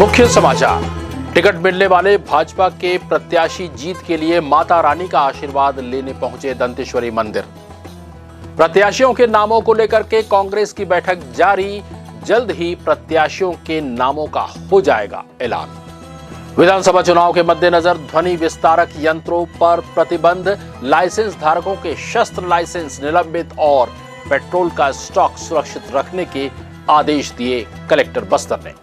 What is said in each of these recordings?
मुख्य समाचार। टिकट मिलने वाले भाजपा के प्रत्याशी जीत के लिए माता रानी का आशीर्वाद लेने पहुंचे दंतेश्वरी मंदिर। प्रत्याशियों के नामों को लेकर के कांग्रेस की बैठक जारी। जल्द ही प्रत्याशियों के नामों का हो जाएगा ऐलान। विधानसभा चुनाव के मद्देनजर ध्वनि विस्तारक यंत्रों पर प्रतिबंध। लाइसेंस धारकों के शस्त्र लाइसेंस निलंबित और पेट्रोल का स्टॉक सुरक्षित रखने के आदेश दिए कलेक्टर बस्तर ने।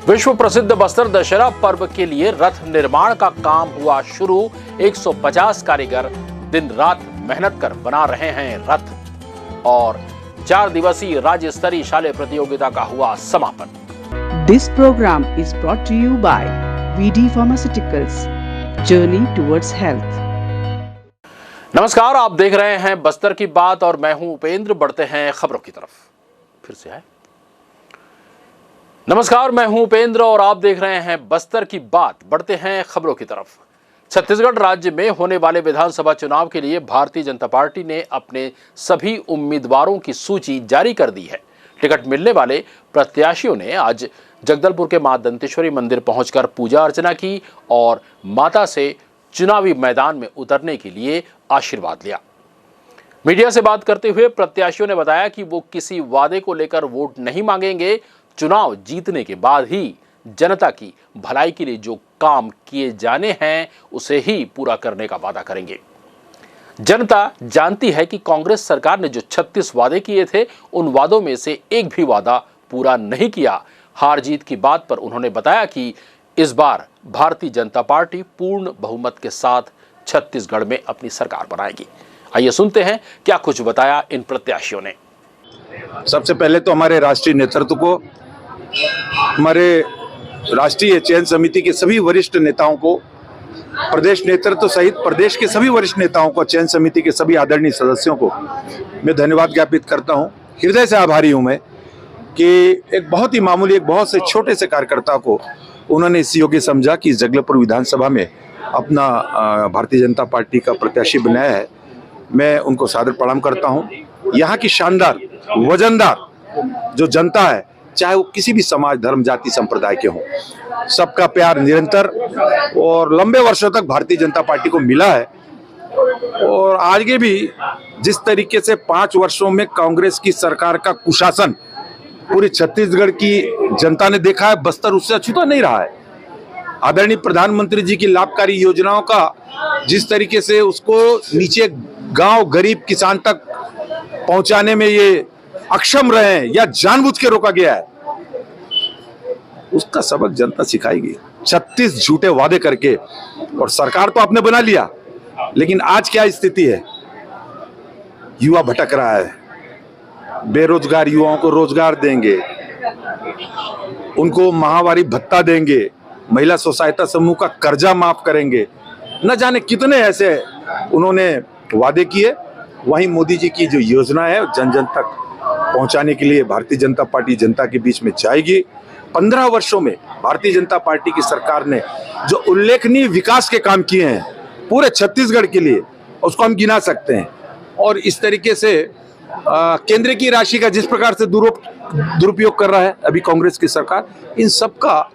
विश्व प्रसिद्ध बस्तर दशहरा पर्व के लिए रथ निर्माण का काम हुआ शुरू। 150 कारीगर दिन रात मेहनत कर बना रहे हैं रथ और 4 दिवसीय राज्य स्तरीय शालेय प्रतियोगिता का हुआ समापन। This program is brought to you by VD Pharmaceuticals, Journey towards Health। नमस्कार, आप देख रहे हैं बस्तर की बात और मैं हूं उपेंद्र। बढ़ते हैं खबरों की तरफ। फिर से है नमस्कार, मैं हूं उपेंद्र और आप देख रहे हैं बस्तर की बात। बढ़ते हैं खबरों की तरफ। छत्तीसगढ़ राज्य में होने वाले विधानसभा चुनाव के लिए भारतीय जनता पार्टी ने अपने सभी उम्मीदवारों की सूची जारी कर दी है। टिकट मिलने वाले प्रत्याशियों ने आज जगदलपुर के मां दंतेश्वरी मंदिर पहुंचकर पूजा अर्चना की और माता से चुनावी मैदान में उतरने के लिए आशीर्वाद लिया। मीडिया से बात करते हुए प्रत्याशियों ने बताया कि वो किसी वादे को लेकर वोट नहीं मांगेंगे। चुनाव जीतने के बाद ही जनता की भलाई के लिए जो काम किए जाने हैं उसे ही पूरा करने का वादा करेंगे। जनता जानती है कि कांग्रेस सरकार ने जो 36 वादे किए थे उन वादों में से एक भी वादा पूरा नहीं किया। हार जीत की बात पर उन्होंने बताया कि इस बार भारतीय जनता पार्टी पूर्ण बहुमत के साथ छत्तीसगढ़ में अपनी सरकार बनाएगी। आइए सुनते हैं क्या कुछ बताया इन प्रत्याशियों ने। सबसे पहले तो हमारे राष्ट्रीय नेतृत्व को, हमारे राष्ट्रीय चयन समिति के सभी वरिष्ठ नेताओं को, प्रदेश नेतृत्व सहित प्रदेश के सभी वरिष्ठ नेताओं को, चयन समिति के सभी आदरणीय सदस्यों को मैं धन्यवाद ज्ञापित करता हूं। हृदय से आभारी हूं मैं कि एक बहुत ही मामूली, एक बहुत से छोटे से कार्यकर्ता को उन्होंने इस योग्य समझा कि जगदलपुर विधानसभा में अपना भारतीय जनता पार्टी का प्रत्याशी बनाया है। मैं उनको सादर प्रणाम करता हूं। यहाँ की शानदार, वजनदार जो जनता है, चाहे वो किसी भी समाज, धर्म, जाति, संप्रदाय के हों, सबका प्यार निरंतर और लंबे वर्षों तक भारतीय जनता पार्टी को मिला है। और आगे भी जिस तरीके से 5 वर्षों में कांग्रेस की सरकार का कुशासन पूरी छत्तीसगढ़ की जनता ने देखा है, बस्तर उससे अछूता नहीं रहा है। आदरणीय प्रधानमंत्री जी की लाभकारी योजनाओं का जिस तरीके से उसको नीचे गांव, गरीब किसान तक पहुंचाने में ये अक्षम रहे हैं या जानबूझ के रोका गया है, उसका सबक जनता सिखाएगी। 36 झूठे वादे करके और सरकार तो आपने बना लिया, लेकिन आज क्या स्थिति है? युवा भटक रहा है। बेरोजगार युवाओं को रोजगार देंगे, उनको माहवारी भत्ता देंगे, महिला स्व सहायता समूह का कर्जा माफ करेंगे, न जाने कितने ऐसे उन्होंने वादे किए। वहीं मोदी जी की जो योजना है जन जन तक पहुंचाने के लिए भारतीय जनता पार्टी जनता के बीच में जाएगी। 15 वर्षों में भारतीय जनता पार्टी की सरकार ने जो उल्लेखनीय विकास के काम किए हैं पूरे छत्तीसगढ़ के लिए, उसको हम गिना सकते हैं। और इस तरीके से केंद्र की राशि का जिस प्रकार से दुरुपयोग कर रहा है अभी कांग्रेस की सरकार, इन सब का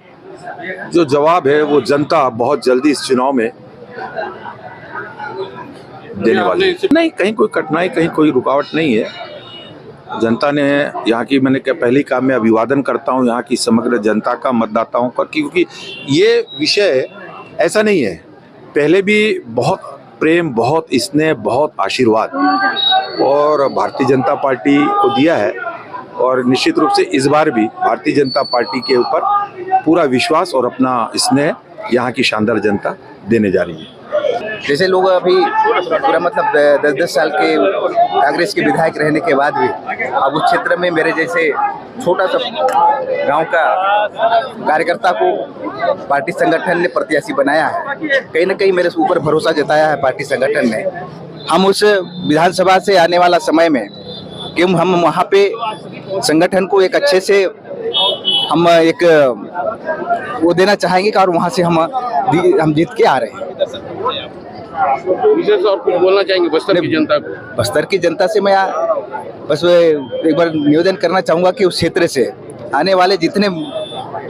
जो जवाब है वो जनता बहुत जल्दी इस चुनाव में देने वाली है। नहीं, कहीं कोई कठिनाई, कहीं कोई रुकावट नहीं है। जनता ने यहाँ की, मैंने क्या पहले ही कहा, मैं अभिवादन करता हूँ यहाँ की समग्र जनता का, मतदाताओं का, क्योंकि ये विषय ऐसा नहीं है। पहले भी बहुत प्रेम, बहुत स्नेह, बहुत आशीर्वाद और भारतीय जनता पार्टी को दिया है और निश्चित रूप से इस बार भी भारतीय जनता पार्टी के ऊपर पूरा विश्वास और अपना स्नेह यहाँ की शानदार जनता देने जा रही है। जैसे लोग अभी पूरा मतलब 10-10 साल के कांग्रेस के विधायक रहने के बाद भी अब उस क्षेत्र में मेरे जैसे छोटा सा गांव का कार्यकर्ता को पार्टी संगठन ने प्रत्याशी बनाया है। कहीं ना कहीं मेरे ऊपर भरोसा जताया है पार्टी संगठन ने। हम उस विधानसभा से आने वाला समय में कि हम वहाँ पे संगठन को एक अच्छे से हम एक वो देना चाहेंगे और वहाँ से हम जीत के आ रहे हैं। विशेष और कुछ बोलना चाहेंगे बस्तर की जनता को? बस्तर की जनता से मैं बस एक बार निवेदन करना चाहूँगा कि उस क्षेत्र से आने वाले जितने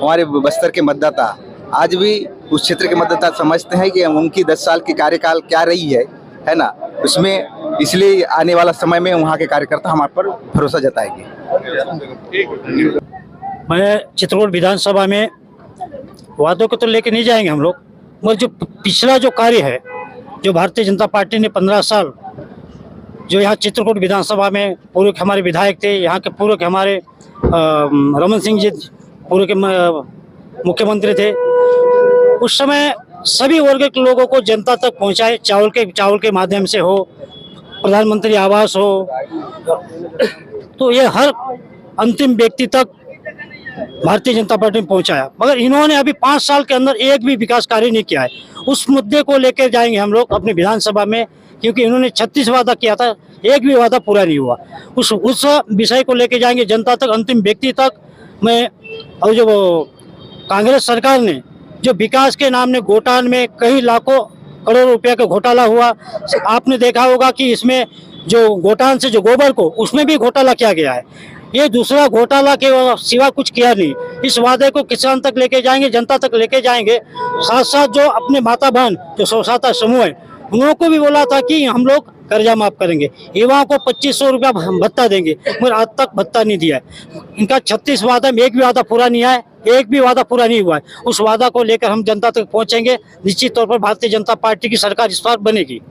हमारे बस्तर के मतदाता आज भी उस क्षेत्र के मतदाता समझते हैं कि उनकी 10 साल की कार्यकाल क्या रही है ना, उसमें इसलिए आने वाला समय में वहाँ के कार्यकर्ता हमारे पर भरोसा जताएंगे। मैं चित्रकूट विधानसभा में वादों को तो लेके नहीं जाएंगे हम लोग, मगर जो पिछला जो कार्य है, जो भारतीय जनता पार्टी ने 15 साल जो यहाँ चित्रकूट विधानसभा में पूर्व के हमारे विधायक थे, यहाँ के पूर्व के हमारे रमन सिंह जी पूर्व के मुख्यमंत्री थे, उस समय सभी वर्ग के लोगों को जनता तक पहुँचाए, चावल के माध्यम से हो, प्रधानमंत्री आवास हो, तो ये हर अंतिम व्यक्ति तक भारतीय जनता पार्टी में पहुंचाया। मगर इन्होंने अभी 5 साल के अंदर एक भी विकास कार्य नहीं किया है। उस मुद्दे को लेकर जाएंगे हम लोग अपने विधानसभा में, क्योंकि इन्होंने 36 वादा किया था, एक भी वादा पूरा नहीं हुआ। उस विषय को लेकर जाएंगे जनता तक, अंतिम व्यक्ति तक में। और जो कांग्रेस सरकार ने जो विकास के नाम ने गोटान में कई लाखों करोड़ रुपया का घोटाला हुआ, आपने देखा होगा कि इसमें जो गोटान से जो गोबर को उसमें भी घोटाला किया गया है। ये दूसरा घोटाला के सिवा कुछ किया नहीं। इस वादे को किसान तक लेके जाएंगे, जनता तक लेके जाएंगे। साथ साथ जो अपने माता बहन जो स्वसहायता समूह है, उनको को भी बोला था कि हम लोग कर्जा माफ करेंगे, युवाओं को 2500 रुपया भत्ता देंगे, मगर आज तक भत्ता नहीं दिया है। इनका 36 वादा में एक भी वादा पूरा नहीं है, एक भी वादा पूरा नहीं हुआ है। उस वादा को लेकर हम जनता तक पहुंचेंगे। निश्चित तौर पर भारतीय जनता पार्टी की सरकार इस बार बनेगी।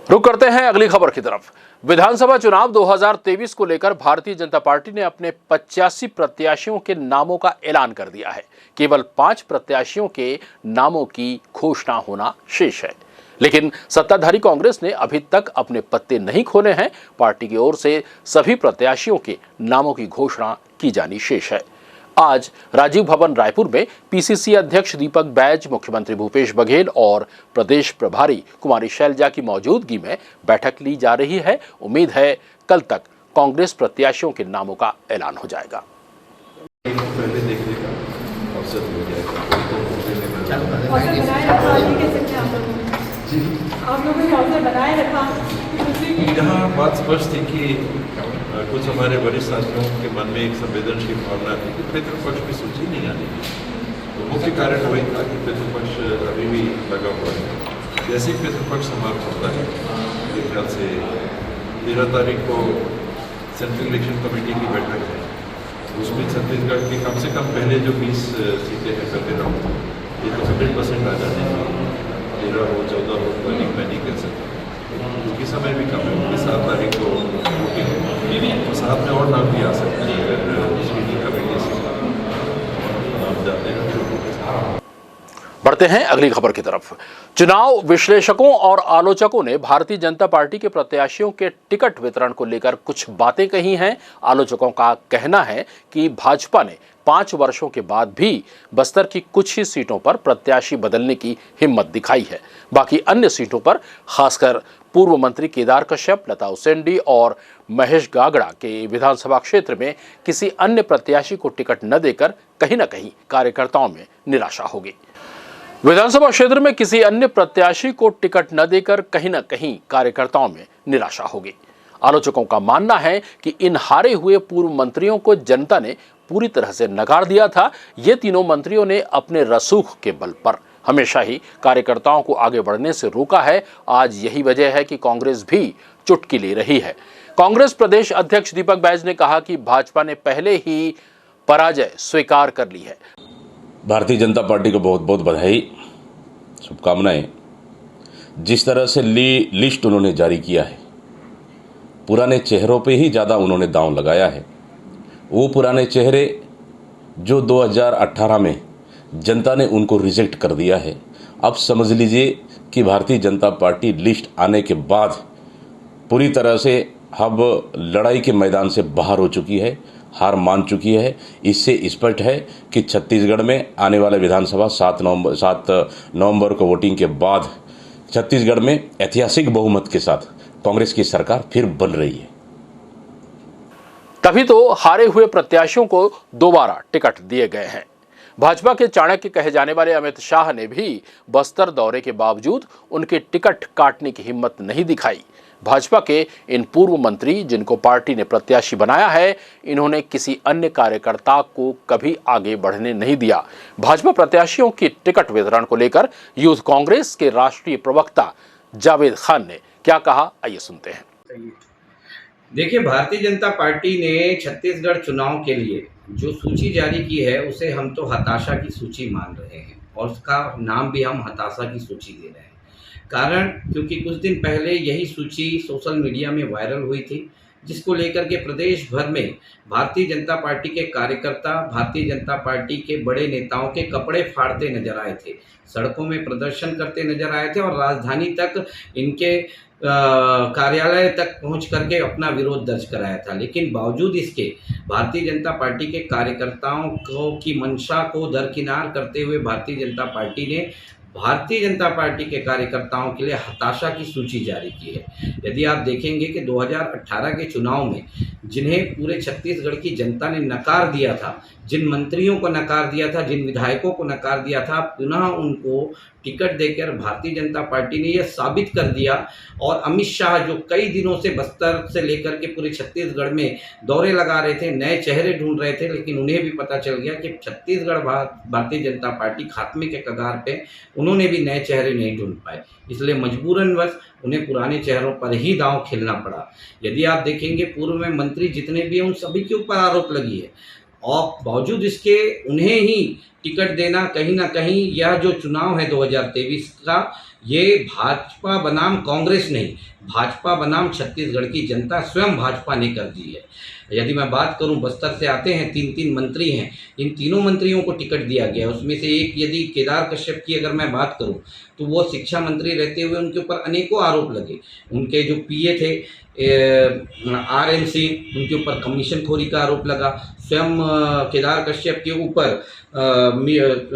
रुक करते हैं अगली खबर की तरफ। विधानसभा चुनाव 2023 को लेकर भारतीय जनता पार्टी ने अपने 85 प्रत्याशियों के नामों का ऐलान कर दिया है। केवल 5 प्रत्याशियों के नामों की घोषणा होना शेष है, लेकिन सत्ताधारी कांग्रेस ने अभी तक अपने पत्ते नहीं खोले हैं। पार्टी की ओर से सभी प्रत्याशियों के नामों की घोषणा की जानी शेष है। आज राजीव भवन रायपुर में पीसीसी अध्यक्ष दीपक बैज, मुख्यमंत्री भूपेश बघेल और प्रदेश प्रभारी कुमारी शैलजा की मौजूदगी में बैठक ली जा रही है। उम्मीद है कल तक कांग्रेस प्रत्याशियों के नामों का ऐलान हो जाएगा। यहाँ बात स्पष्ट थी कि कुछ हमारे वरिष्ठ साथियों के मन में एक संवेदनशील भावना थी कि पितृपक्ष की सूची नहीं आनी। तो मुख्य कारण वही था कि पितृपक्ष अभी भी लगा हुआ है। जैसे ही पितृपक्ष समाप्त होता है, मेरे ख्याल से 13 तारीख को सेंट्रल इलेक्शन कमेटी की बैठक है, उसमें छत्तीसगढ़ की कम से कम पहले जो 20 सीटें हैं पहले राउंड, ये तो 100% आ जाने हैं। 13 हो 14 हो प्लानिंग मैं नहीं कर सकता, क्योंकि समय भी कम है। 7 तारीख को वोटिंग तो साथ में और नाम भी आ सकते हैं अगर स्क्रीनिंग कमेटी से नाम जाते हैं। बढ़ते हैं अगली खबर की तरफ। चुनाव विश्लेषकों और आलोचकों ने भारतीय जनता पार्टी के प्रत्याशियों के टिकट वितरण को लेकर कुछ बातें कही हैं। आलोचकों का कहना है कि भाजपा ने 5 वर्षों के बाद भी बस्तर की कुछ ही सीटों पर प्रत्याशी बदलने की हिम्मत दिखाई है। बाकी अन्य सीटों पर, खासकर पूर्व मंत्री केदार कश्यप, लता उसेंडी और महेश गागड़ा के विधानसभा क्षेत्र में किसी अन्य प्रत्याशी को टिकट न देकर कहीं न कहीं कार्यकर्ताओं में निराशा होगी। विधानसभा क्षेत्र में किसी अन्य प्रत्याशी को टिकट न देकर कहीं न कहीं कार्यकर्ताओं में निराशा होगी। आलोचकों का मानना है कि इन हारे हुए पूर्व मंत्रियों को जनता ने पूरी तरह से नकार दिया था। ये तीनों मंत्रियों ने अपने रसूख के बल पर हमेशा ही कार्यकर्ताओं को आगे बढ़ने से रोका है। आज यही वजह है कि कांग्रेस भी चुटकी ले रही है। कांग्रेस प्रदेश अध्यक्ष दीपक बैज ने कहा कि भाजपा ने पहले ही पराजय स्वीकार कर ली है। भारतीय जनता पार्टी को बहुत बहुत बधाई, शुभकामनाएं। जिस तरह से लिस्ट उन्होंने जारी किया है, पुराने चेहरों पे ही ज़्यादा उन्होंने दांव लगाया है। वो पुराने चेहरे जो 2018 में जनता ने उनको रिजेक्ट कर दिया है, अब समझ लीजिए कि भारतीय जनता पार्टी लिस्ट आने के बाद पूरी तरह से अब लड़ाई के मैदान से बाहर हो चुकी है, हार मान चुकी है। इससे स्पष्ट है कि छत्तीसगढ़ में आने वाले विधानसभा 7 नवंबर को वोटिंग के बाद छत्तीसगढ़ में ऐतिहासिक बहुमत के साथ कांग्रेस की सरकार फिर बन रही है। तभी तो हारे हुए प्रत्याशियों को दोबारा टिकट दिए गए हैं। भाजपा के चाणक्य कहे जाने वाले अमित शाह ने भी बस्तर दौरे के बावजूद उनके टिकट काटने की हिम्मत नहीं दिखाई। भाजपा के इन पूर्व मंत्री जिनको पार्टी ने प्रत्याशी बनाया है, इन्होंने किसी अन्य कार्यकर्ता को कभी आगे बढ़ने नहीं दिया। भाजपा प्रत्याशियों की टिकट वितरण को लेकर यूथ कांग्रेस के राष्ट्रीय प्रवक्ता जावेद खान ने क्या कहा, आइए सुनते हैं। देखिए, भारतीय जनता पार्टी ने छत्तीसगढ़ चुनाव के लिए जो सूची जारी की है उसे हम तो हताशा की सूची मान रहे हैं और उसका नाम भी हम हताशा की सूची दे रहे हैं। कारण क्योंकि कुछ दिन पहले यही सूची सोशल मीडिया में वायरल हुई थी, जिसको लेकर के प्रदेश भर में भारतीय जनता पार्टी के कार्यकर्ता भारतीय जनता पार्टी के बड़े नेताओं के कपड़े फाड़ते नजर आए थे, सड़कों में प्रदर्शन करते नजर आए थे और राजधानी तक इनके कार्यालय तक पहुंच करके अपना विरोध दर्ज कराया था। लेकिन बावजूद इसके भारतीय जनता पार्टी के कार्यकर्ताओं को की मंशा को दरकिनार करते हुए भारतीय जनता पार्टी ने भारतीय जनता पार्टी के कार्यकर्ताओं के लिए हताशा की सूची जारी की है। यदि आप देखेंगे कि 2018 के चुनाव में जिन्हें पूरे छत्तीसगढ़ की जनता ने नकार दिया था, जिन मंत्रियों को नकार दिया था, जिन विधायकों को नकार दिया था, पुनः उनको टिकट देकर भारतीय जनता पार्टी ने यह साबित कर दिया। और अमित शाह जो कई दिनों से बस्तर से लेकर के पूरे छत्तीसगढ़ में दौरे लगा रहे थे, नए चेहरे ढूंढ रहे थे, लेकिन उन्हें भी पता चल गया कि छत्तीसगढ़ भारतीय जनता पार्टी खात्मे के कगार पे, उन्होंने भी नए चेहरे नहीं ढूंढ पाए, इसलिए मजबूरनवश उन्हें पुराने चेहरों पर ही दांव खेलना पड़ा। यदि आप देखेंगे पूर्व में मंत्री जितने भी हैं उन सभी के ऊपर आरोप लगी है और बावजूद इसके उन्हें ही टिकट देना, कहीं ना कहीं यह जो चुनाव है 2023 का, ये भाजपा बनाम कांग्रेस नहीं, भाजपा बनाम छत्तीसगढ़ की जनता स्वयं भाजपा ने कर दी है। यदि मैं बात करूं, बस्तर से आते हैं 3 मंत्री हैं, इन तीनों मंत्रियों को टिकट दिया गया। उसमें से एक यदि केदार कश्यप की अगर मैं बात करूं तो वो शिक्षा मंत्री रहते हुए उनके ऊपर अनेकों आरोप लगे। उनके जो पीए थे RMC, उनके ऊपर कमीशनखोरी का आरोप लगा। स्वयं केदार कश्यप के ऊपर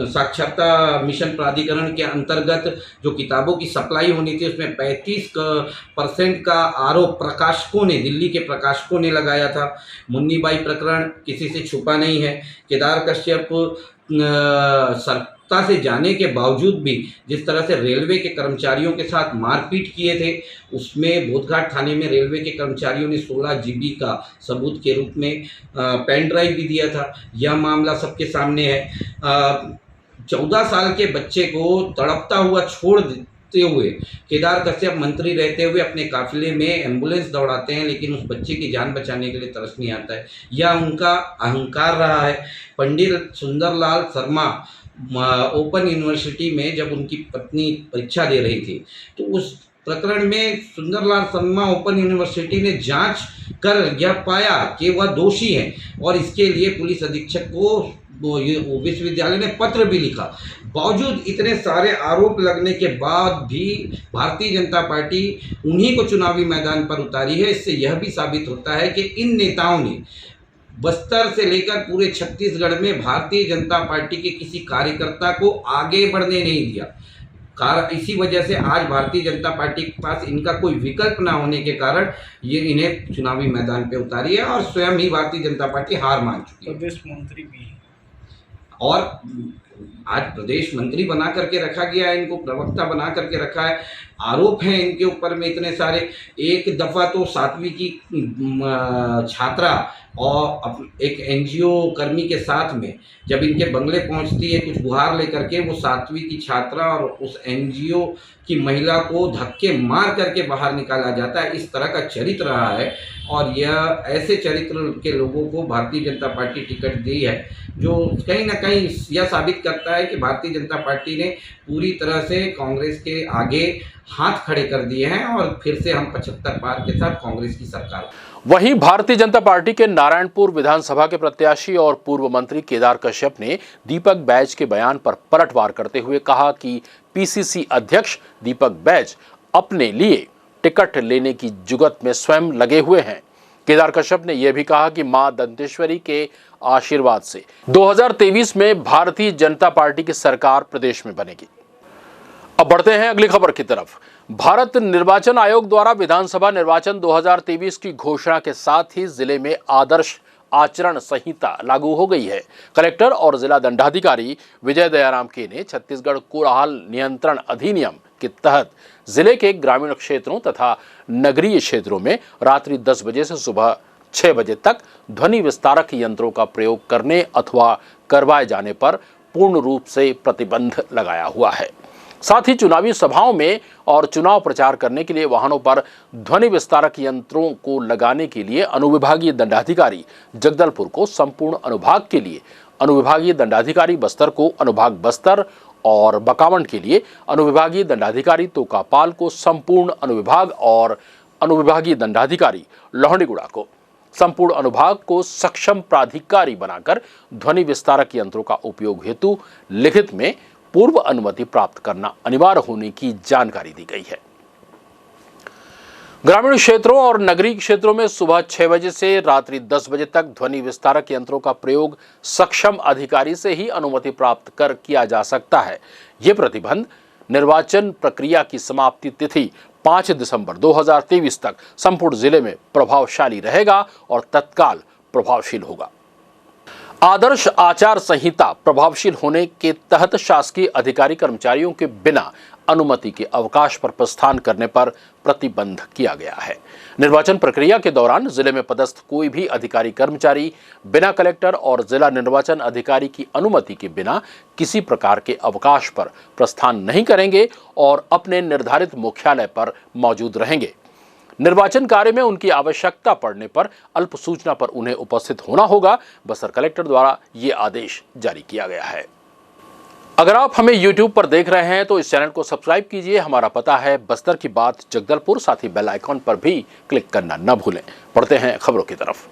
साक्षरता मिशन प्राधिकरण के अंतर्गत जो किताबों की सप्लाई होनी थी उसमें 35% का आरोप प्रकाशकों ने, दिल्ली के प्रकाशकों ने लगाया था। मुन्नी बाई प्रकरण किसी से छुपा नहीं है। केदार कश्यप सत्ता से जाने के बावजूद भी जिस तरह से रेलवे के कर्मचारियों के साथ मारपीट किए थे, उसमें बोधघाट थाने में रेलवे के कर्मचारियों ने 16 GB का सबूत के रूप में पेन ड्राइव भी दिया था। यह मामला सबके सामने है। 14 साल के बच्चे को तड़पता हुआ छोड़ देते हुए केदार कश्यप मंत्री रहते हुए अपने काफिले में एम्बुलेंस दौड़ाते हैं, लेकिन उस बच्चे की जान बचाने के लिए तरस नहीं आता है। यह उनका अहंकार रहा है। पंडित सुंदरलाल शर्मा ओपन यूनिवर्सिटी में जब उनकी पत्नी परीक्षा दे रही थी तो उस प्रकरण में सुंदरलाल शर्मा ओपन यूनिवर्सिटी ने जांच कर यह पाया कि वह दोषी है और इसके लिए पुलिस अधीक्षक को विश्वविद्यालय ने पत्र भी लिखा। बावजूद इतने सारे आरोप लगने के बाद भी भारतीय जनता पार्टी उन्हीं को चुनावी मैदान पर उतारी है। इससे यह भी साबित होता है कि इन नेताओं ने बस्तर से लेकर पूरे छत्तीसगढ़ में भारतीय जनता पार्टी के किसी कार्यकर्ता को आगे बढ़ने नहीं दिया। इसी वजह से आज भारतीय जनता पार्टी के पास इनका कोई विकल्प ना होने के कारण ये इन्हें चुनावी मैदान पे उतारी है और स्वयं ही भारतीय जनता पार्टी हार मान चुकी है। प्रदेश मंत्री भी और आज प्रदेश मंत्री बना करके रखा गया है, इनको प्रवक्ता बना करके रखा है। आरोप हैं इनके ऊपर में इतने सारे। एक दफ़ा तो 7वीं की छात्रा और एक NGO कर्मी के साथ में जब इनके बंगले पहुंचती है कुछ गुहार लेकर के, वो 7वीं की छात्रा और उस NGO की महिला को धक्के मार करके बाहर निकाला जाता है। इस तरह का चरित्र रहा है और यह ऐसे चरित्र के लोगों को भारतीय जनता पार्टी टिकट दी है, जो कहीं ना कहीं यह साबित करता है कि भारतीय जनता पार्टी ने पूरी तरह से कांग्रेस के आगे हाथ खड़े कर दिए हैं और फिर से हम 75 पार के साथ कांग्रेस की सरकार। वहीं भारतीय जनता पार्टी के नारायणपुर विधानसभा के प्रत्याशी और पूर्व मंत्री केदार कश्यप ने दीपक बैज के बयान पर पलटवार करते हुए कहा कि PCC अध्यक्ष दीपक बैज अपने लिए टिकट लेने की जुगत में स्वयं लगे हुए हैं। केदार कश्यप ने यह भी कहा कि मां दंतेश्वरी के आशीर्वाद से 2023 में भारतीय जनता पार्टी की सरकार प्रदेश में बनेगी। अब बढ़ते हैं अगली खबर की तरफ। भारत निर्वाचन आयोग द्वारा विधानसभा निर्वाचन 2023 की घोषणा के साथ ही जिले में आदर्श आचरण संहिता लागू हो गई है। कलेक्टर और जिला दंडाधिकारी विजय दयाराम के ने छत्तीसगढ़ कोलाहल नियंत्रण अधिनियम के तहत जिले के ग्रामीण क्षेत्रों तथा नगरीय क्षेत्रों में रात्रि 10 बजे से सुबह 6 बजे तक ध्वनि विस्तारक यंत्रों का प्रयोग करने अथवा करवाए जाने पर पूर्ण रूप से प्रतिबंध लगाया हुआ है। साथ ही चुनावी सभाओं में और चुनाव प्रचार करने के लिए वाहनों पर ध्वनि विस्तारक यंत्रों को लगाने के लिए अनुविभागीय दंडाधिकारी जगदलपुर को संपूर्ण अनुभाग के लिए, अनुविभागीय दंडाधिकारी बस्तर को अनुभाग बस्तर और बकावंड के लिए अनुविभागीय दंडाधिकारी तोकापाल को संपूर्ण अनुविभाग और अनुविभागीय दंडाधिकारी लोहंडीगुड़ा को संपूर्ण अनुभाग को सक्षम प्राधिकारी बनाकर ध्वनि विस्तारक यंत्रों का उपयोग हेतु लिखित में पूर्व अनुमति प्राप्त करना अनिवार्य होने की जानकारी दी गई है। ग्रामीण क्षेत्रों और नगरीय क्षेत्रों में सुबह 6 बजे से रात्रि 10 बजे तक ध्वनि विस्तारक यंत्रों का प्रयोग सक्षम अधिकारी से ही अनुमति प्राप्त कर किया जा सकता है। यह प्रतिबंध निर्वाचन प्रक्रिया की समाप्ति तिथि 5 दिसंबर 2023 तक संपूर्ण जिले में प्रभावशाली रहेगा और तत्काल प्रभावशील होगा। आदर्श आचार संहिता प्रभावशील होने के तहत शासकीय अधिकारी कर्मचारियों के बिना अनुमति के अवकाश पर प्रस्थान करने पर प्रतिबंध किया गया है। निर्वाचन प्रक्रिया के दौरान जिले में पदस्थ कोई भी अधिकारी कर्मचारी बिना कलेक्टर और जिला निर्वाचन अधिकारी की अनुमति के बिना किसी प्रकार के अवकाश पर प्रस्थान नहीं करेंगे और अपने निर्धारित मुख्यालय पर मौजूद रहेंगे। निर्वाचन कार्य में उनकी आवश्यकता पड़ने पर अल्प सूचना पर उन्हें उपस्थित होना होगा। बस्तर कलेक्टर द्वारा ये आदेश जारी किया गया है। अगर आप हमें YouTube पर देख रहे हैं तो इस चैनल को सब्सक्राइब कीजिए। हमारा पता है बस्तर की बात जगदलपुर, साथ ही बेल आइकॉन पर भी क्लिक करना न भूलें। बढ़ते हैं खबरों की तरफ।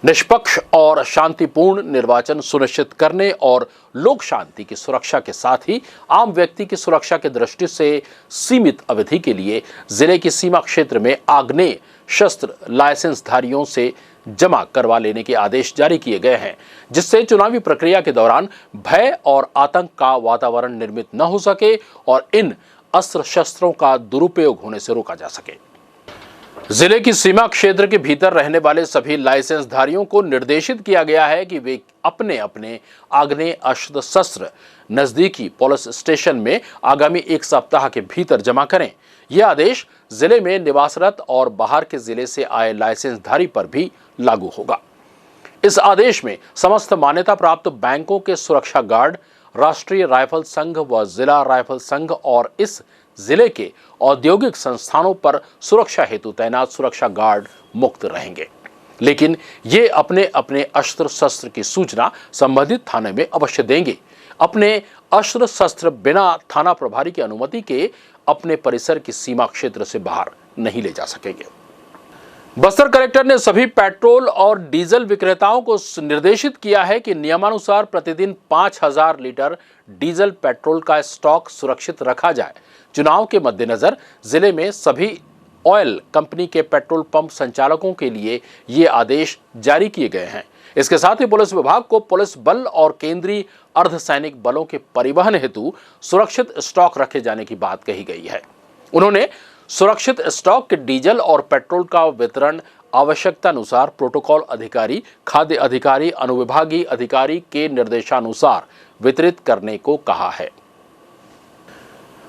निष्पक्ष और शांतिपूर्ण निर्वाचन सुनिश्चित करने और लोक शांति की सुरक्षा के साथ ही आम व्यक्ति की सुरक्षा की दृष्टि से सीमित अवधि के लिए जिले की सीमा क्षेत्र में आग्नेय शस्त्र लाइसेंसधारियों से जमा करवा लेने के आदेश जारी किए गए हैं, जिससे चुनावी प्रक्रिया के दौरान भय और आतंक का वातावरण निर्मित न हो सके और इन अस्त्र शस्त्रों का दुरुपयोग होने से रोका जा सके। जिले की सीमा क्षेत्र के भीतर रहने वाले सभी लाइसेंसधारियों को निर्देशित किया गया है कि वे अपने अपने आग्नेय अस्त्र शस्त्र नजदीकी पुलिस स्टेशन में आगामी 1 सप्ताह के भीतर जमा करें। यह आदेश जिले में निवासरत और बाहर के जिले से आए लाइसेंसधारी पर भी लागू होगा। इस आदेश में समस्त मान्यता प्राप्त बैंकों के सुरक्षा गार्ड, राष्ट्रीय राइफल संघ व जिला राइफल संघ और इस जिले के औद्योगिक संस्थानों पर सुरक्षा हेतु तैनात सुरक्षा गार्ड मुक्त रहेंगे, लेकिन ये अपने अपने अस्त्र शस्त्र की सूचना संबंधित थाने में अवश्य देंगे। अपने अस्त्र शस्त्र बिना थाना प्रभारी की अनुमति के अपने परिसर की सीमा क्षेत्र से बाहर नहीं ले जा सकेंगे। बस्तर कलेक्टर ने सभी पेट्रोल और डीजल विक्रेताओं को निर्देशित किया है कि नियमानुसार प्रतिदिन 5000 लीटर डीजल पेट्रोल का स्टॉक सुरक्षित रखा जाए। चुनाव के मद्देनजर जिले में सभी ऑयल कंपनी के पेट्रोल पंप संचालकों के लिए ये आदेश जारी किए गए हैं। इसके साथ ही पुलिस विभाग को पुलिस बल और केंद्रीय अर्धसैनिक बलों के परिवहन हेतु सुरक्षित स्टॉक रखे जाने की बात कही गई है। उन्होंने सुरक्षित स्टॉक के डीजल और पेट्रोल का वितरण आवश्यकता अनुसार प्रोटोकॉल अधिकारी, खाद्य अधिकारी, अनुविभागीय अधिकारी के निर्देशानुसार वितरित करने को कहा है।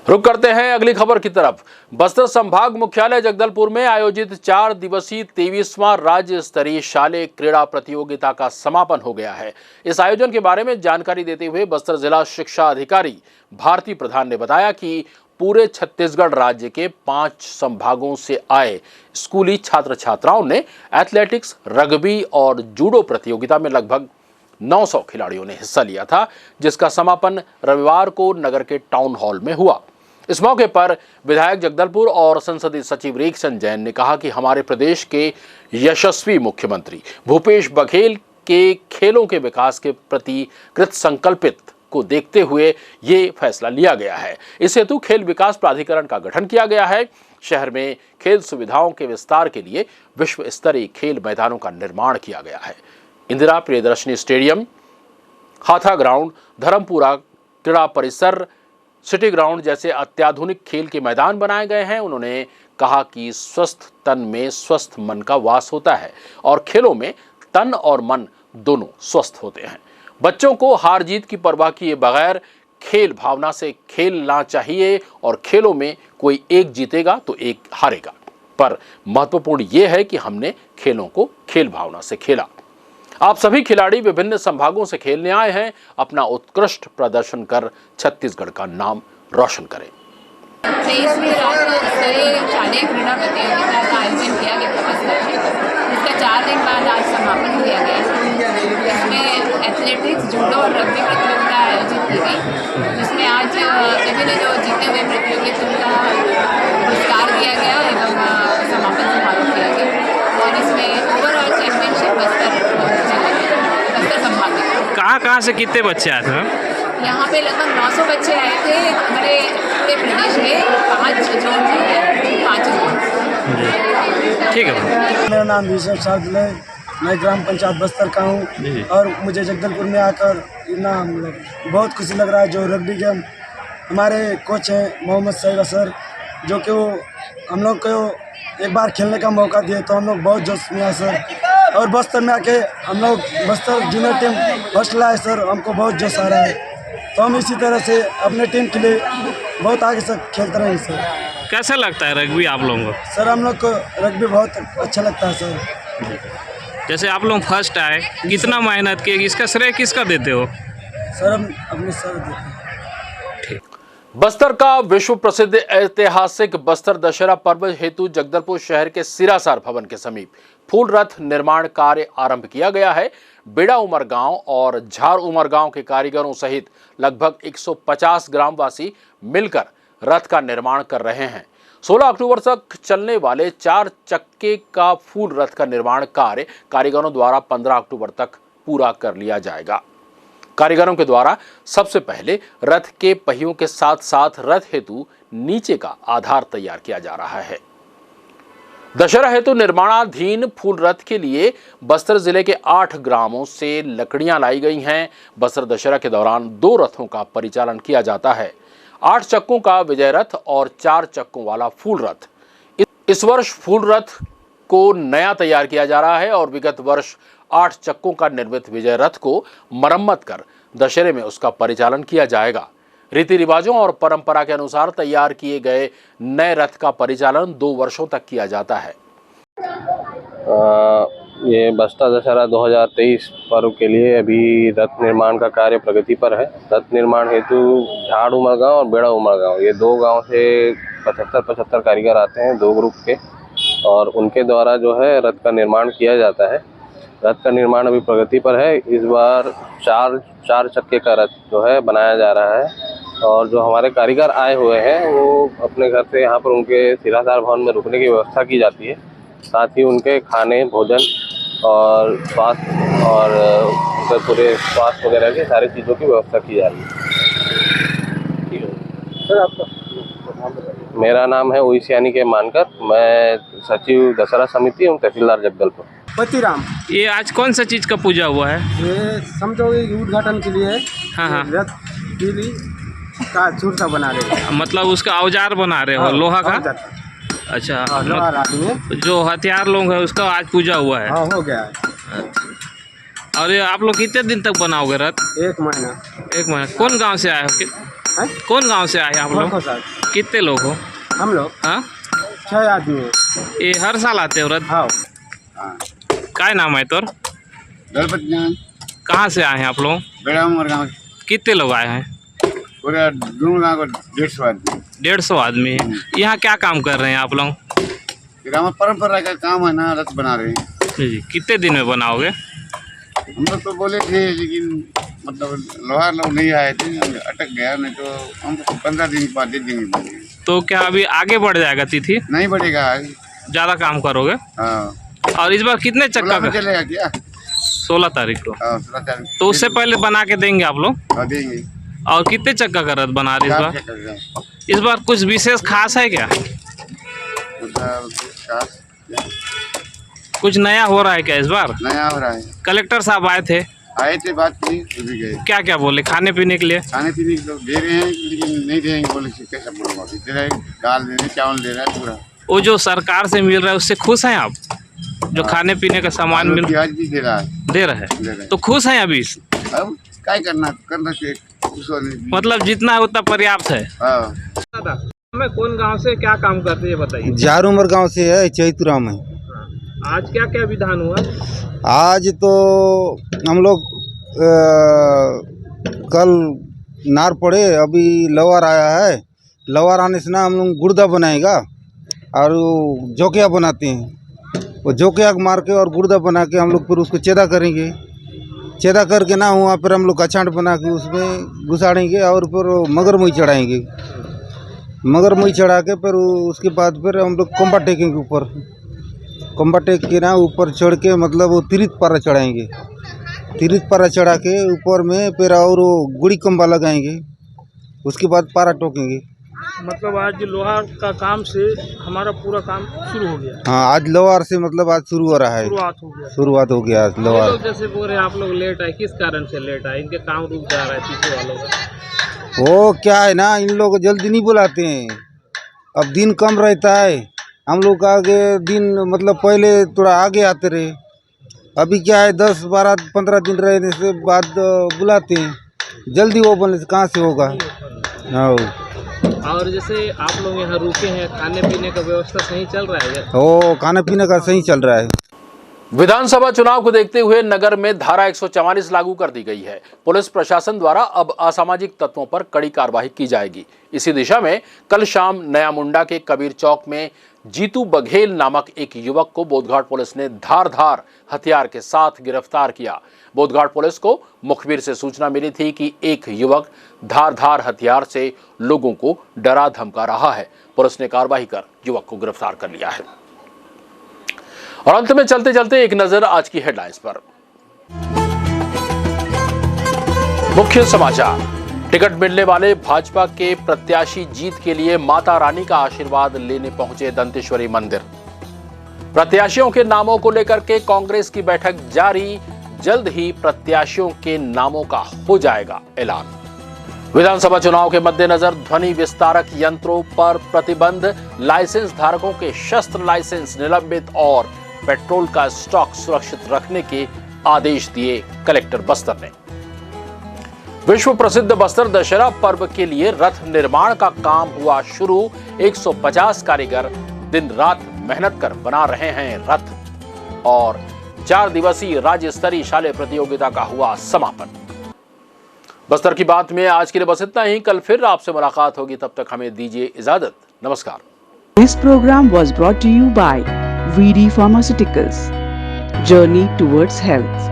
रुक करते हैं अगली खबर की तरफ। बस्तर संभाग मुख्यालय जगदलपुर में आयोजित 4 दिवसीय 23वां राज्य स्तरीय शालेय क्रीड़ा प्रतियोगिता का समापन हो गया है। इस आयोजन के बारे में जानकारी देते हुए बस्तर जिला शिक्षा अधिकारी भारती प्रधान ने बताया कि पूरे छत्तीसगढ़ राज्य के 5 संभागों से आए स्कूली छात्र छात्राओं ने एथलेटिक्स, रग्बी और जूडो प्रतियोगिता में लगभग 900 खिलाड़ियों ने हिस्सा लिया था, जिसका समापन रविवार को नगर के टाउन हॉल में हुआ। इस मौके पर विधायक जगदलपुर और संसदीय सचिव रेखचंद जैन ने कहा कि हमारे प्रदेश के यशस्वी मुख्यमंत्री भूपेश बघेल के खेलों के विकास के प्रति कृत संकल्पित को देखते हुए ये फैसला लिया गया है। इस हेतु खेल विकास प्राधिकरण का गठन किया गया है। शहर में खेल सुविधाओं के विस्तार के लिए विश्व स्तरीय खेल मैदानों का निर्माण किया गया है। इंदिरा प्रियदर्शनी स्टेडियम, हाथा ग्राउंड, धर्मपुरा क्रीड़ा परिसर, सिटी ग्राउंड जैसे अत्याधुनिक खेल के मैदान बनाए गए हैं। उन्होंने कहा कि स्वस्थ तन में स्वस्थ मन का वास होता है और खेलों में तन और मन दोनों स्वस्थ होते हैं। बच्चों को हार जीत की परवाह किए बगैर खेल भावना से खेलना चाहिए और खेलों में कोई एक जीतेगा तो एक हारेगा, पर महत्वपूर्ण यह है कि हमने खेलों को खेल भावना से खेला। आप सभी खिलाड़ी विभिन्न संभागों से खेलने आए हैं, अपना उत्कृष्ट प्रदर्शन कर छत्तीसगढ़ का नाम रोशन करें। 23वीं राज्य स्तरीय शालेय क्रीड़ा प्रतियोगिता का आयोजन किया गया बस्तर में, जिसका 4 दिन बाद आज समापन किया गया। इसमें एथलेटिक्स, जूडो और रग्बी प्रतियोगिता आयोजित की गई, जिसमें आज विभिन्न जो जीते हुए प्रतियोगी उनका पुरस्कार दिया गया एवं समापन समारोह किया गया। और इसमें ओवरऑल चैंपियनशिप बस्तर संभाग में। कहाँ से कितने बच्चे आए थे? यहाँ पे लगभग 900 बच्चे आए थे। हमारे पूरे प्रदेश में 5 जोन थे, 5 जोन। ठीक है। मेरा नाम ऋषभ साधु है, मैं ग्राम पंचायत बस्तर का हूँ और मुझे जगदलपुर में आकर इतना बहुत खुशी लग रहा है। जो रग्बी गेम हमारे कोच हैं मोहम्मद सईद सर, जो कि वो हम लोग को एक बार खेलने का मौका दिए तो हम लोग बहुत जोश में आए सर। और बस्तर में आके हम लोग बस्तर जूनियर टीम फर्स्ट लाए सर, हमको बहुत जोश आ रहा है। तो हम इसी तरह से अपने टीम के लिए बहुत आगे से खेलते रहेंगे सर। कैसा लगता है रग्बी आप लोगों को? सर हम लोग को रग्बी बहुत अच्छा लगता है सर। जैसे आप लोग फर्स्ट आए, कितना मेहनत किए, इसका श्रेय किसका देते हो? सर हम अपने सर देते हैं। बस्तर का विश्व प्रसिद्ध ऐतिहासिक बस्तर दशहरा पर्व हेतु जगदलपुर शहर के सिरासार भवन के समीप फूल रथ निर्माण कार्य आरंभ किया गया है। बेड़ा उमर गांव और झार उमर गांव के कारीगरों सहित लगभग 150 ग्रामवासी मिलकर रथ का निर्माण कर रहे हैं। 16 अक्टूबर तक चलने वाले 4 चक्के का फूल रथ का निर्माण कार्य कारीगरों द्वारा 15 अक्टूबर तक पूरा कर लिया जाएगा। कारीगरों के द्वारा सबसे पहले रथ के पहियों के साथ साथ रथ हेतु नीचे का आधार तैयार किया जा रहा है। दशहरा हेतु निर्माणाधीन फूल रथ के लिए बस्तर जिले के 8 ग्रामों से लकड़ियां लाई गई हैं। बस्तर दशहरा के दौरान 2 रथों का परिचालन किया जाता है। 8 चक्कों का विजय रथ और 4 चक्कों वाला फूल रथ। इस वर्ष फूल रथ को नया तैयार किया जा रहा है और विगत वर्ष 8 चक्कों का निर्मित विजय रथ को मरम्मत कर दशहरे में उसका परिचालन किया जाएगा। रीति रिवाजों और परंपरा के अनुसार तैयार किए गए नए रथ का परिचालन 2 वर्षों तक किया जाता है। ये बस्तर दशहरा 2023 पर्व के लिए अभी रथ निर्माण का कार्य प्रगति पर है। रथ निर्माण हेतु झाड़ उमर गाँव और बेड़ा उमर गाँव, ये 2 गाँव से 75 कारीगर आते हैं, 2 ग्रुप के, और उनके द्वारा जो है रथ का निर्माण किया जाता है। रथ का निर्माण अभी प्रगति पर है। इस बार 4 चक्के का रथ जो है बनाया जा रहा है और जो हमारे कारीगर आए हुए हैं वो अपने घर से यहाँ पर उनके सिरासार भवन में रुकने की व्यवस्था की जाती है। साथ ही उनके खाने, भोजन और स्वास्थ्य और उनके पूरे स्वास्थ्य वगैरह की सारी चीज़ों की व्यवस्था की जा रही है। ठीक है सर, आपका मेरा नाम है ओइसियानी के मानकर, मैं सचिव दशहरा समिति हूँ, तहसीलदार जगदलपुर। पतिराम। ये आज कौन सा चीज़ का पूजा हुआ है? ये समझो उद्घाटन के लिए हाँ। रथ के लिए का चूरसा बना रहे हैं। मतलब उसका औजार बना रहे हो? लोहा का? अच्छा, जो हथियार लोग है उसका आज पूजा हुआ है? हाँ, हो गया है। और ये आप लोग कितने दिन तक बनाओगे रथ? 1 महीना। 1 महीना। कौन गांव से आए हो? कौन गांव से आए आप लोग? कितने लोग हो? हम लोग 6 आदमी हैं। ये हर साल आते हो रथ? हाँ। क्या नाम है तोर? कहाँ से आए हैं आप लोग? बेड़ा उमर गाँव। कितने लोग आए हैं? पूरा दूर गाँव को 150 आदमी। 150 आदमी। यहाँ क्या काम कर रहे हैं आप लोग? हमारा परंपरा का काम है ना, रथ बना रहे हैं। जी, कितने दिन में बनाओगे? हम लोग तो बोले थे लेकिन मतलब लोहार लोग नहीं आए थे, अटक गया, नहीं तो हम 15 दिन के बाद दे देंगे। तो क्या अभी आगे बढ़ जाएगा तिथि? नहीं बढ़ेगा, आगे ज़्यादा काम करोगे? हाँ। और इस बार कितने चक्का का चलेगा क्या? 16 तारीख को। 16 तारीख। तो उससे पहले बना के देंगे आप लोग? हाँ, देंगे। और कितने चक्का का रथ बना रहे इस बार? इस बार कुछ विशेष खास है क्या? कुछ नया हो रहा है क्या इस बार? नया हो रहा है। कलेक्टर साहब आए थे, बात की, भी गए। क्या क्या बोले? खाने पीने के लिए? खाने पीने के लोग दे रहे हैं लेकिन नहीं देंगे, बोले कैसा बोलूँगा, दे रहे हैं, दाल दे रहे हैं, चावल दे रहा है पूरा। वो जो सरकार से मिल रहा है उससे खुश हैं आप? जो खाने पीने का सामान मिल प्याज भी दे रहा है। दे रहे हैं तो खुश हैं अभी? अब क्या करना चाहिए, कुछ नहीं। मतलब जितना है उतना पर्याप्त है। हाँ। मैं कौन गांव से क्या काम करते हैं बताइए। झारू उमर गांव से है, चैतुरा में। आज क्या क्या विधान हुआ? आज तो हम लोग कल नार पड़े, अभी लवार आया है। लवार आने से ना हम लोग गुर्दा बनाएगा और जोकिया बनाते हैं। वो जोकिया मार के और गुर्दा बना के हम लोग फिर उसको चेदा करेंगे। चेदा करके ना वहाँ पर हम लोग अचाट बना के उसमें घुसाड़ेंगे और फिर मगर मुई चढ़ाएंगे। मगर मुई चढ़ा के फिर उसके बाद फिर हम लोग कोम्बा टेकेंगे ऊपर। कोम्बा टेक के ना ऊपर चढ़ के मतलब वो तिरित पारा चढ़ाएंगे। तिरित पारा चढ़ा के ऊपर में फिर और वो गुड़ी कंबा लगाएंगे। उसके बाद पारा टोकेंगे। मतलब आज लोहार का काम से हमारा पूरा काम शुरू हो गया। हाँ, आज लोहार से मतलब आज शुरू हो रहा है। शुरुआत हो गया आज लोहार। लोग जैसे बोल रहे हैं आप लोग लेट आए, किस कारण से लेट आए? इनके काम रुक जा रहा है पीछे वालों का। वो क्या है ना, इन लोग जल्दी नहीं बुलाते हैं। अब दिन कम रहता है, हम लोग आगे दिन मतलब पहले थोड़ा आगे आते रहे। अभी क्या है 10, 12, 15 दिन रहने से बाद बुलाते हैं। जल्दी वो बनने से कहाँ से होगा। हाँ। और जैसे आप लोग यहाँ रुके हैं, खाने पीने का व्यवस्था सही चल रहा है? ओ, खाने पीने का सही चल रहा है। विधानसभा चुनाव को देखते हुए नगर में धारा 144 लागू कर दी गई है। पुलिस प्रशासन द्वारा अब असामाजिक तत्वों पर कड़ी कार्रवाई की जाएगी। इसी दिशा में कल शाम नया मुंडा के कबीर चौक में जीतू बघेल नामक एक युवक को बोधघाट पुलिस ने धारदार हथियार के साथ गिरफ्तार किया। बोधघाट पुलिस को मुखबिर से सूचना मिली थी कि एक युवक धारदार हथियार से लोगों को डरा धमका रहा है। पुलिस ने कार्रवाई कर युवक को गिरफ्तार कर लिया है। और अंत में चलते चलते एक नजर आज की हेडलाइंस पर। मुख्य समाचार। टिकट मिलने वाले भाजपा के प्रत्याशी जीत के लिए माता रानी का आशीर्वाद लेने पहुंचे दंतेश्वरी मंदिर। प्रत्याशियों के नामों को लेकर के कांग्रेस की बैठक जारी। जल्द ही प्रत्याशियों के नामों का हो जाएगा ऐलान। विधानसभा चुनाव के मद्देनजर ध्वनि विस्तारक यंत्रों पर प्रतिबंध। लाइसेंस धारकों के शस्त्र लाइसेंस निलंबित और पेट्रोल का स्टॉक सुरक्षित रखने के आदेश दिए कलेक्टर बस्तर ने। विश्व प्रसिद्ध बस्तर दशहरा पर्व के लिए रथ निर्माण का काम हुआ शुरू। 150 कारीगर दिन रात मेहनत कर बना रहे हैं रथ। और 4 दिवसीय राज्य स्तरीय शालेय प्रतियोगिता का हुआ समापन। बस्तर की बात में आज के लिए बस इतना ही। कल फिर आपसे मुलाकात होगी, तब तक हमें दीजिए इजाजत। नमस्कार। This program was brought to you by VD Pharmaceuticals. Journey towards health.